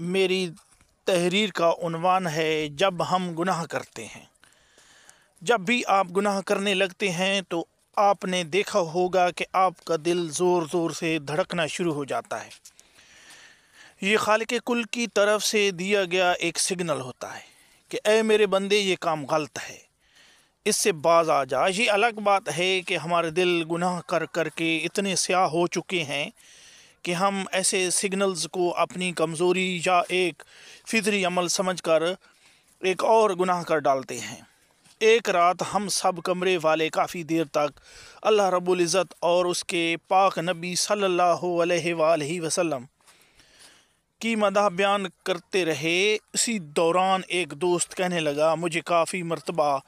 میری تحریر کا عنوان ہے جب ہم گناہ کرتے ہیں۔ جب بھی آپ گناہ کرنے لگتے ہیں تو آپ نے دیکھا ہوگا کہ آپ کا دل زور زور سے دھڑکنا شروع ہو جاتا ہے۔ یہ خالق کل کی طرف سے دیا گیا ایک سگنل ہوتا ہے کہ اے میرے بندے، یہ کام غلط ہے، اس سے باز آ جا۔ یہ الگ بات ہے کہ ہمارے دل گناہ کر کر کے اتنے سیاہ ہو چکے ہیں کہ ہم ایسے سگنلز کو اپنی کمزوری یا ایک فطری عمل سمجھ کر ایک اور گناہ کر ڈالتے ہیں۔ ایک رات ہم سب کمرے والے کافی دیر تک اللہ رب العزت اور اس کے پاک نبی صلی اللہ علیہ وآلہ وسلم کی مدح بیان کرتے رہے۔ اسی دوران ایک دوست کہنے لگا، مجھے کافی مرتبہ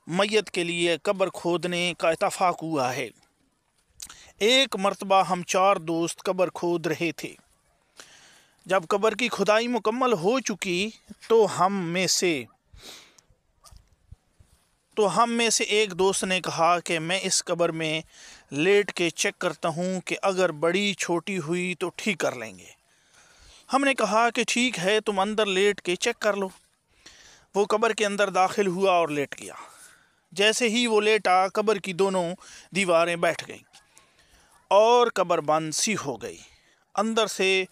میت کے لیے قبر کھودنے کا اتفاق ہوا ہے۔ ایک مرتبہ ہم 4 دوست قبر کھود رہے تھے۔ جب قبر کی کھدائی مکمل ہو چکی تو ہم میں سے ایک دوست نے کہا کہ میں اس قبر میں لیٹ کے چیک کرتا ہوں کہ اگر بڑی چھوٹی ہوئی تو ٹھیک کر لیں گے۔ ہم نے کہا کہ ٹھیک ہے، تم اندر لیٹ کے چیک کر لو۔ وہ قبر کے اندر داخل ہوا اور لیٹ گیا۔ جیسے ہی وہ لیٹا، قبر کی دونوں دیواریں بیٹھ گئیں اور قبر بند سی ہو گئی۔ اندر سے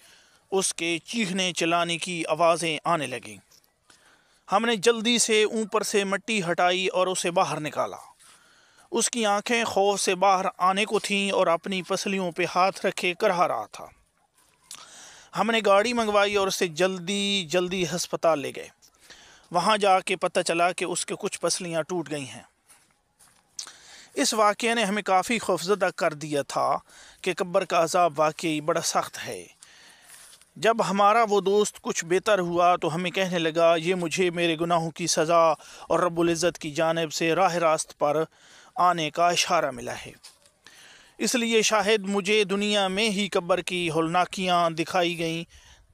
اس کے چیخنے چلانے کی آوازیں آنے لگیں۔ ہم نے جلدی سے اوپر سے مٹی ہٹائی اور اسے باہر نکالا۔ اس کی آنکھیں خوف سے باہر آنے کو تھیں اور اپنی پسلیوں پہ ہاتھ رکھے کرہا رہا تھا۔ ہم نے گاڑی منگوائی اور اسے جلدی ہسپتال لے گئے۔ وہاں جا کے پتہ چلا کہ اس کے کچھ پسلیاں ٹوٹ گئی ہیں۔ اس واقعے نے ہمیں کافی خوفزدہ کر دیا تھا کہ قبر کا عذاب واقعی بڑا سخت ہے۔ جب ہمارا وہ دوست کچھ بہتر ہوا تو ہمیں کہنے لگا، یہ مجھے میرے گناہوں کی سزا اور رب العزت کی جانب سے راہ راست پر آنے کا اشارہ ملا ہے، اس لیے شاید مجھے دنیا میں ہی قبر کی ہولناکیاں دکھائی گئیں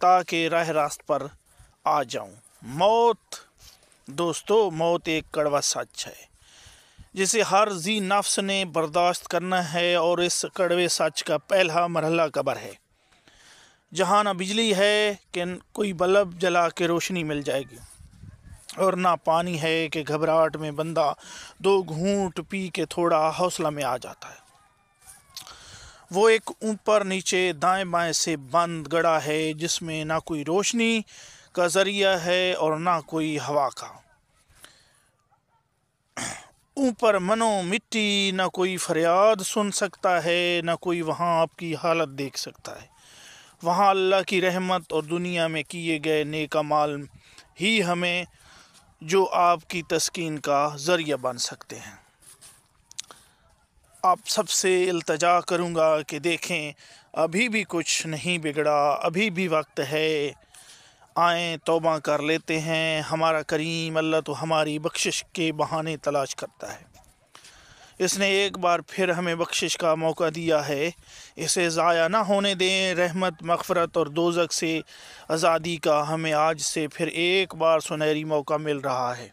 تاکہ راہ راست پر آ جاؤں۔ موت ایک کڑوا سچ ہے جسے ہر ذی نفس نے برداشت کرنا ہے، اور اس کڑوے سچ کا پہلا مرحلہ قبر ہے، جہاں نہ بجلی ہے کہ کوئی بلب جلا کے روشنی مل جائے گی، اور نہ پانی ہے کہ گھبراہٹ میں بندہ 2 گھونٹ پی کے تھوڑا حوصلہ میں آ جاتا ہے۔ وہ ایک اوپر نیچے دائیں بائیں سے بند گڑھا ہے جس میں نہ کوئی روشنی کا ذریعہ ہے اور نہ کوئی ہوا کا۔ اوپر منو مٹی، نہ کوئی فریاد سن سکتا ہے، نہ کوئی وہاں آپ کی حالت دیکھ سکتا ہے۔ وہاں اللہ کی رحمت اور دنیا میں کیے گئے نیک اعمال ہی ہمیں جو آپ کی تسکین کا ذریعہ بن سکتے ہیں۔ آپ سب سے التجا کروں گا کہ دیکھیں، ابھی بھی کچھ نہیں بگڑا، ابھی بھی وقت ہے، آئیں توبہ کر لیتے ہیں۔ ہمارا کریم اللہ تو ہماری بخشش کے بہانے تلاش کرتا ہے۔ اس نے ایک بار پھر ہمیں بخشش کا موقع دیا ہے، اسے ضائع نہ ہونے دیں۔ رحمت، مغفرت اور دوزخ سے آزادی کا ہمیں آج سے پھر ایک بار سنہری موقع مل رہا ہے۔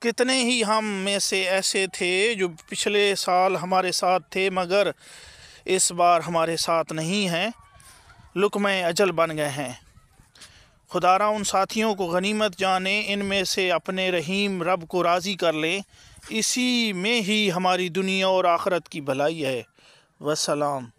کتنے ہی ہم میں سے ایسے تھے جو پچھلے سال ہمارے ساتھ تھے مگر اس بار ہمارے ساتھ نہیں ہیں، لقمہ اجل بن گئے ہیں۔ خدارا ان ساتھیوں کو غنیمت جانے، ان میں سے اپنے رحیم رب کو راضی کر لیں، اسی میں ہی ہماری دنیا اور آخرت کی بھلائی ہے۔ والسلام۔